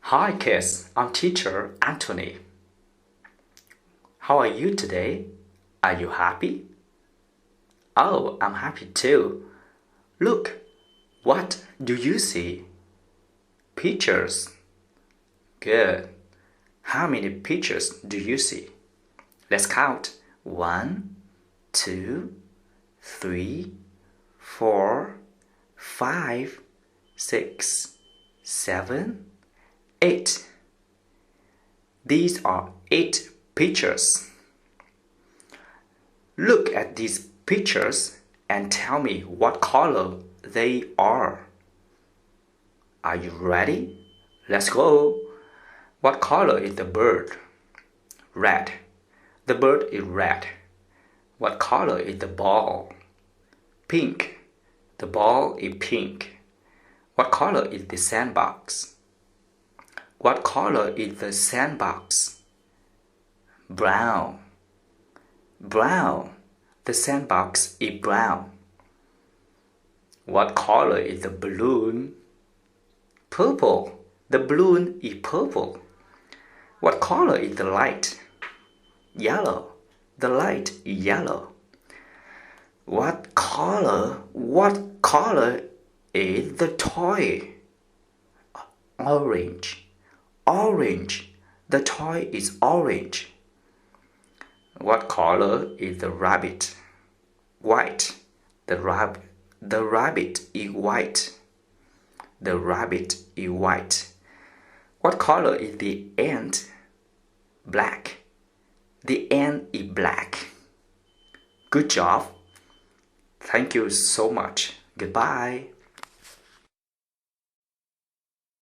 Hi kids, I'm teacher Anthony. How are you today? Are you happy? Oh, I'm happy too. Look, what do you see? Pictures. Good. How many pictures do you see? Let's count. 1, 2, 3, 4, 5, 6, 7, 8. These are 8 pictures. Look at these pictures and tell me what color they are. Are you ready? Let's go. What color is the bird? Red. The bird is red. What color is the ball? Pink. The ball is pink. What color is the sandbox? What color is the sandbox? Brown. Brown. The sandbox is brown. What color is the balloon? Purple. The balloon is purple. What color is the light? Yellow. The light is yellow. What color is the toy? Orange. Orange. The toy is orange. What color is the rabbit? White. The rabbit is white. The rabbit is white. What color is the ant? Black. The ant is black. Good job. Thank you so much. Goodbye.